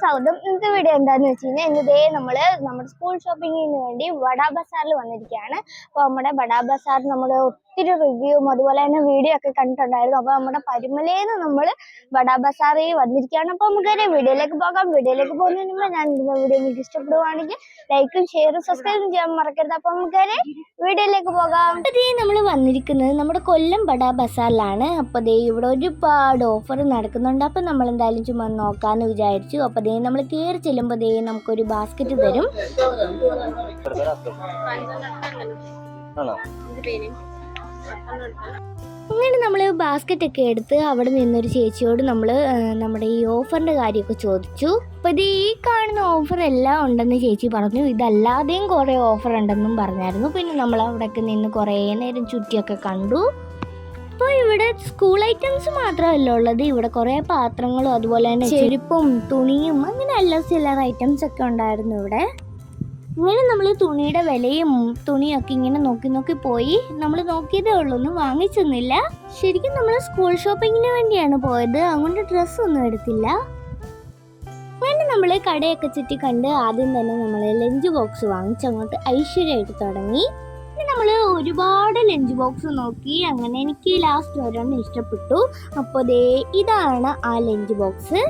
സ്വാഗതം. ഇന്നത്തെ വീഡിയോ എന്താണെന്ന് വെച്ച് കഴിഞ്ഞാൽ ഇന്നതേ നമ്മുടെ സ്കൂൾ ഷോപ്പിങ്ങിന് വേണ്ടി വടാ ബസാറിൽ വന്നിരിക്കുകയാണ്. അപ്പോൾ നമ്മുടെ വടാ ബസാർ നമ്മൾ ഒത്തിരി റിവ്യൂവും അതുപോലെ തന്നെ വീഡിയോ ഒക്കെ കണ്ടിട്ടുണ്ടായിരുന്നു. അപ്പോൾ നമ്മുടെ പരുമലയിൽ നിന്ന് നമ്മൾ വടാ ബസാറിൽ വന്നിരിക്കുകയാണ്. അപ്പോൾ നമുക്കറിയാം വീഡിയോയിലേക്ക് പോകാം. വീഡിയോയിലേക്ക് പോകുന്നതിന് മുമ്പ് ഞാൻ വീഡിയോ നിങ്ങൾക്ക് ഇഷ്ടപ്പെടുവാണെങ്കിൽ ലൈക്കും ഷെയറും സബ്സ്ക്രൈബും ചെയ്യാൻ മറക്കരുത്. അപ്പോൾ നമുക്കറിയാം വീഡിയോയിലേക്ക് പോകാം. അപ്പോൾ നമ്മൾ വന്നിരിക്കുന്നത് നമ്മുടെ കൊല്ലം വടാ ബസാറിലാണ്. അപ്പോൾ ഇവിടെ ഒരുപാട് ഓഫർ നടക്കുന്നുണ്ട്. അപ്പോൾ നമ്മൾ എന്തായാലും ചുമ്മാ നോക്കാമെന്ന് വിചാരിച്ചു. അപ്പോൾ നമ്മൾ കയറി ചെല്ലുമ്പോൾ നമുക്കൊരു ബാസ്ക്കറ്റ് തരും. അങ്ങനെ നമ്മൾ ബാസ്ക്കറ്റ് ഒക്കെ എടുത്ത് അവിടെ നിന്നൊരു ചേച്ചിയോട് നമ്മുടെ ഈ ഓഫറിൻ്റെ കാര്യമൊക്കെ ചോദിച്ചു. അപ്പോൾ ഈ കാണുന്ന ഓഫർ എല്ലാം ഉണ്ടെന്ന് ചേച്ചി പറഞ്ഞു. ഇതല്ലാതെയും കുറേ ഓഫർ ഉണ്ടെന്നും പറഞ്ഞായിരുന്നു. പിന്നെ നമ്മൾ അവിടെയൊക്കെ നിന്ന് കുറേ നേരം ചുറ്റിയൊക്കെ കണ്ടു. അപ്പോൾ ഇവിടെ സ്കൂൾ ഐറ്റംസ് മാത്രമല്ല ഉള്ളത്, ഇവിടെ കുറേ പാത്രങ്ങളും അതുപോലെ തന്നെ ചെരുപ്പും തുണിയും അങ്ങനെ എല്ലാ ചില്ലറ ഐറ്റംസ് ഒക്കെ ഉണ്ടായിരുന്നു ഇവിടെ. ഇങ്ങനെ നമ്മൾ തുണിയുടെ വിലയും തുണിയൊക്കെ ഇങ്ങനെ നോക്കി പോയി. നമ്മൾ നോക്കിയതേ ഉള്ളൂ, ഒന്നും വാങ്ങിച്ചൊന്നുമില്ല. ശരിക്കും നമ്മൾ സ്കൂൾ ഷോപ്പിങ്ങിന് വേണ്ടിയാണ് പോയത്, അതുകൊണ്ട് ഡ്രസ്സൊന്നും എടുത്തില്ല. അങ്ങനെ നമ്മൾ കടയൊക്കെ ചുറ്റി കണ്ട് ആദ്യം തന്നെ നമ്മൾ ലഞ്ച് ബോക്സ് വാങ്ങിച്ച് അങ്ങോട്ട് ഐശ്വര്യമായിട്ട് തുടങ്ങി. നമ്മൾ ഒരുപാട് ലഞ്ച് ബോക്സ് നോക്കി. അങ്ങനെ എനിക്ക് ലാസ്റ്റ് ഒരെണ്ണം ഇഷ്ടപ്പെട്ടു. അപ്പോൾ ഇതാണ് ആ ലഞ്ച് ബോക്സ്.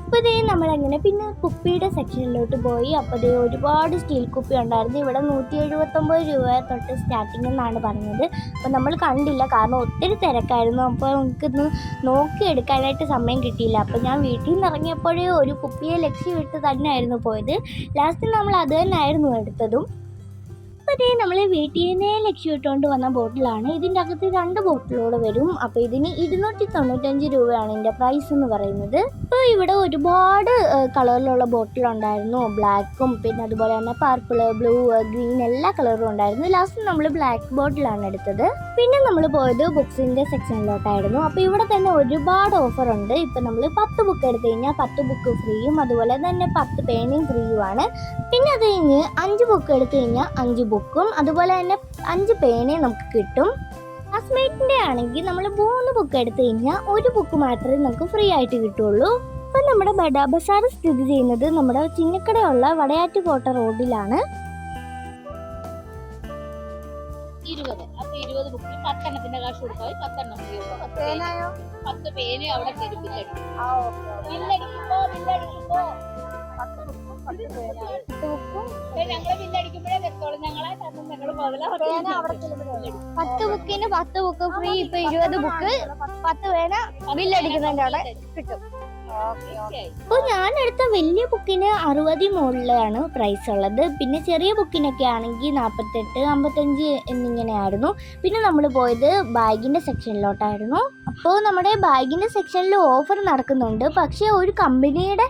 അപ്പോൾ നമ്മളങ്ങനെ പിന്നെ കുപ്പിയുടെ സെക്ഷനിലോട്ട് പോയി. അപ്പോൾ ഒരുപാട് സ്റ്റീൽ കുപ്പി ഉണ്ടായിരുന്നു. ഇവിടെ 179 രൂപ തൊട്ട് സ്റ്റാർട്ടിംഗ് എന്നാണ് പറഞ്ഞത്. അപ്പോൾ നമ്മൾ കണ്ടില്ല, കാരണം ഒത്തിരി തിരക്കായിരുന്നു. അപ്പോൾ നമുക്കൊന്ന് നോക്കിയെടുക്കാനായിട്ട് സമയം കിട്ടിയില്ല. അപ്പോൾ ഞാൻ വീട്ടിൽ നിന്ന് ഇറങ്ങിയപ്പോഴേ ഒരു കുപ്പിയെ ലക്ഷ്യമിട്ട് തന്നെയായിരുന്നു പോയത്. ലാസ്റ്റ് നമ്മൾ അത് തന്നെയായിരുന്നു എടുത്തതും. അപ്പോൾ നമ്മൾ വീട്ടിൽ നിന്നേ ലക്ഷ്യമിട്ടുകൊണ്ട് വന്ന ബോട്ടിലാണ്. ഇതിൻ്റെ അകത്ത് 2 ബോട്ടിലോട് വരും. അപ്പോൾ ഇതിന് 295 രൂപയാണ് ഇതിൻ്റെ പ്രൈസ് എന്ന് പറയുന്നത്. അപ്പോൾ ഇവിടെ ഒരുപാട് കളറിലുള്ള ബോട്ടിലുണ്ടായിരുന്നു. ബ്ലാക്കും പിന്നെ അതുപോലെ തന്നെ പർപ്പിള്, ബ്ലൂ, ഗ്രീൻ എല്ലാ കളറും ഉണ്ടായിരുന്നു. ലാസ്റ്റ് നമ്മൾ ബ്ലാക്ക് ബോട്ടിലാണ് എടുത്തത്. പിന്നെ നമ്മൾ പോയത് ബുക്സിൻ്റെ സെക്ഷനിലോട്ടായിരുന്നു. അപ്പോൾ ഇവിടെ തന്നെ ഒരുപാട് ഓഫർ ഉണ്ട്. ഇപ്പം നമ്മൾ 10 ബുക്ക് എടുത്തു കഴിഞ്ഞാൽ 10 ബുക്ക് ഫ്രീയും അതുപോലെ തന്നെ 10 പേനയും ഫ്രീയുമാണ്. പിന്നെ അത് കഴിഞ്ഞ് 5 ബുക്ക് എടുത്തു കഴിഞ്ഞാൽ 5 ബുക്കും അതുപോലെ തന്നെ 5 പേനയും നമുക്ക് കിട്ടും. ക്ലാസ്മേറ്റിൻ്റെ ആണെങ്കിൽ നമ്മൾ 3 ബുക്ക് എടുത്തു കഴിഞ്ഞാൽ 1 ബുക്ക് മാത്രമേ നമുക്ക് ഫ്രീ ആയിട്ട് കിട്ടുള്ളൂ. അപ്പം നമ്മുടെ വടാ ബസാർ സ്ഥിതി ചെയ്യുന്നത് നമ്മുടെ ചിന്നക്കടയുള്ള വടയാറ്റുകോട്ട റോഡിലാണ്. 20 അപ്പൊ 20 ബുക്കിൽ 10 എണ്ണത്തിന്റെ കാശ് കൊടുത്താൽ 10 എണ്ണം ഫ്രീ. 10 പേന അവിടെ തരും. ബില്ലടിക്കുമ്പോ ഞങ്ങള് ബില്ലടിക്കുമ്പോഴേ എത്തോളം ഞങ്ങളെ ഞങ്ങള് മുതല 10 ബുക്കിന് 10 ബുക്ക് ഫ്രീ. ഇപ്പൊ 20 ബുക്ക് 10 പേന ബില്ലടിക്കുന്നതിന്റെ അവിടെ കിട്ടും. അപ്പോൾ ഞാൻ എടുത്ത വലിയ ബുക്കിന് 60 മുകളിലാണ് പ്രൈസ് ഉള്ളത്. പിന്നെ ചെറിയ ബുക്കിനൊക്കെ ആണെങ്കിൽ 48, 55 എന്നിങ്ങനെയായിരുന്നു. പിന്നെ നമ്മൾ പോയത് ബാഗിൻ്റെ സെക്ഷനിലോട്ടായിരുന്നു. അപ്പോൾ നമ്മുടെ ബാഗിൻ്റെ സെക്ഷനിൽ ഓഫർ നടക്കുന്നുണ്ട്. പക്ഷേ ഒരു കമ്പനിയുടെ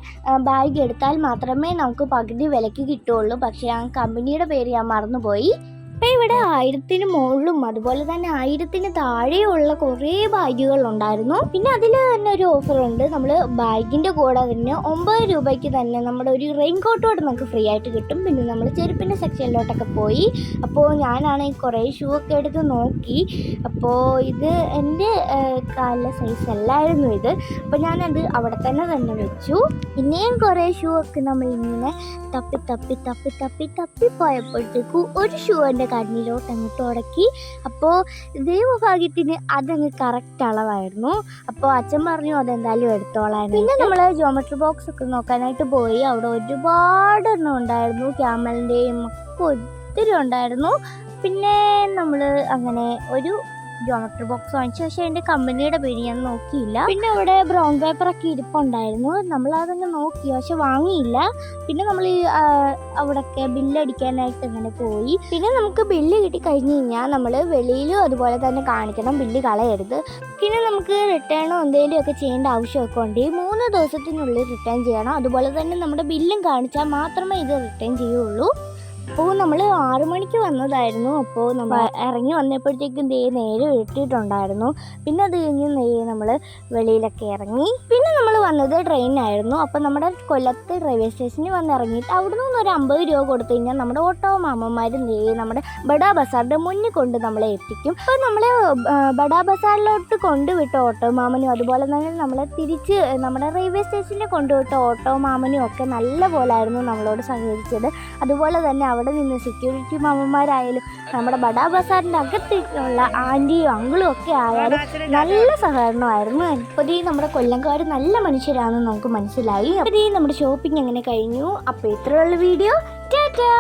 ബാഗ് എടുത്താൽ മാത്രമേ നമുക്ക് പകുതി വിലയ്ക്ക് കിട്ടുള്ളൂ. പക്ഷേ ആ കമ്പനിയുടെ പേര് ഞാൻ മറന്നുപോയി. അപ്പോൾ ഇവിടെ 1000-ന് മുകളിലും അതുപോലെ തന്നെ 1000-ന് താഴെയുള്ള കുറേ ബാഗുകൾ ഉണ്ടായിരുന്നു. പിന്നെ അതിൽ തന്നെ ഒരു ഓഫർ ഉണ്ട്. നമ്മൾ ബാഗിൻ്റെ കൂടെ തന്നെ 9 രൂപയ്ക്ക് തന്നെ നമ്മുടെ ഒരു റെയിൻ കോട്ടോട് നമുക്ക് ഫ്രീ ആയിട്ട് കിട്ടും. പിന്നെ നമ്മൾ ചെരുപ്പിൻ്റെ സെക്ഷനിലോട്ടൊക്കെ പോയി. അപ്പോൾ ഞാനാണെങ്കിൽ കുറേ ഷൂ ഒക്കെ എടുത്ത് നോക്കി. അപ്പോൾ ഇത് എൻ്റെ കാലിലെ സൈസ് അല്ലായിരുന്നു ഇത്. അപ്പോൾ ഞാനത് അവിടെ തന്നെ വെച്ചു. പിന്നെയും കുറേ ഷൂ ഒക്കെ നമ്മളിങ്ങനെ തപ്പി പോയപ്പോഴത്തേക്കും ഒരു ഷൂ എൻ്റെ കണ്ണിലോട്ട് അങ്ങോട്ട് ഉടക്കി. അപ്പോൾ ദൈവഭാഗ്യത്തിന് അതങ്ങ് കറക്റ്റ് അളവായിരുന്നു. അപ്പോൾ അച്ഛൻ പറഞ്ഞു അതെന്തായാലും എടുത്തോളാൻ. പിന്നെ നമ്മൾ ജോമെട്രി ബോക്സ് ഒക്കെ നോക്കാനായിട്ട് പോയി. അവിടെ ഒരുപാട് എണ്ണം ഉണ്ടായിരുന്നു. ക്യാമലിൻ്റെയും ഒക്കെ ഒത്തിരി ഉണ്ടായിരുന്നു. പിന്നെ നമ്മൾ അങ്ങനെ ഒരു ജോമെട്രി ബോക്സ് വാങ്ങിച്ചു. പക്ഷേ അതിൻ്റെ കമ്പനിയുടെ പേര് ഞാൻ നോക്കിയില്ല. പിന്നെ അവിടെ ബ്രൗൺ പേപ്പറൊക്കെ ഇരിപ്പുണ്ടായിരുന്നു. നമ്മളതങ്ങ് നോക്കി പക്ഷെ വാങ്ങിയില്ല. പിന്നെ നമ്മൾ അവിടെയൊക്കെ ബില്ലടിക്കാനായിട്ട് അങ്ങനെ പോയി. പിന്നെ നമുക്ക് ബില്ല് കിട്ടി കഴിഞ്ഞ് കഴിഞ്ഞാൽ നമ്മൾ വെളിയിലും അതുപോലെ തന്നെ കാണിക്കണം, ബില്ല് കളയരുത്. പിന്നെ നമുക്ക് റിട്ടേണോ എന്തെങ്കിലും ഒക്കെ ചെയ്യേണ്ട ആവശ്യമൊക്കെ ഉണ്ട്. 3 ദിവസത്തിനുള്ളിൽ റിട്ടേൺ ചെയ്യണം. അതുപോലെ തന്നെ നമ്മുടെ ബില്ലും കാണിച്ചാൽ മാത്രമേ ഇത് റിട്ടേൺ ചെയ്യുള്ളൂ. അപ്പോൾ നമ്മൾ 6 മണിക്ക് വന്നതായിരുന്നു. അപ്പോൾ നമ്മൾ ഇറങ്ങി വന്നപ്പോഴത്തേക്കും നേരെ വെട്ടിയിട്ടുണ്ടായിരുന്നു. പിന്നെ അത് കഴിഞ്ഞ് നമ്മൾ വെളിയിലൊക്കെ ഇറങ്ങി. പിന്നെ നമ്മൾ വന്നത് ട്രെയിനായിരുന്നു. അപ്പോൾ നമ്മുടെ കൊല്ലത്ത് റെയിൽവേ സ്റ്റേഷനിൽ വന്ന് ഇറങ്ങിയിട്ട് അവിടെ നിന്ന് ഒരു 50 രൂപ കൊടുത്തു കഴിഞ്ഞാൽ നമ്മുടെ ഓട്ടോ മാമന്മാർ നമ്മുടെ ബഡാ ബസാറിൻ്റെ മുന്നിൽ കൊണ്ട് നമ്മളെ എത്തിക്കും. അപ്പോൾ നമ്മളെ ബഡാ ബസാറിലോട്ട് കൊണ്ടുവിട്ട ഓട്ടോ മാമനും അതുപോലെ തന്നെ നമ്മളെ തിരിച്ച് നമ്മുടെ റെയിൽവേ സ്റ്റേഷനിൽ കൊണ്ടുവിട്ട ഓട്ടോ മാമനും ഒക്കെ നല്ല പോലായിരുന്നു നമ്മളോട് സഹകരിച്ചത്. അതുപോലെ തന്നെ അവിടെ നിന്ന് സെക്യൂരിറ്റി മാമന്മാരായാലും നമ്മുടെ ബഡാ ബസാറിൻ്റെ അകത്തുള്ള ആൻറ്റിയും അങ്കിളും ഒക്കെ ആയാലും നല്ല സഹകരണമായിരുന്നു. അപ്പോൾ നമ്മുടെ കൊല്ലംകാർ നല്ല മനുഷ്യരാണെന്ന് നമുക്ക് മനസ്സിലായി. അപ്പോൾ നമ്മുടെ ഷോപ്പിംഗ് എങ്ങനെ കഴിഞ്ഞു. അപ്പോൾ ഇത്രയുള്ള വീഡിയോ. ടാറ്റാ.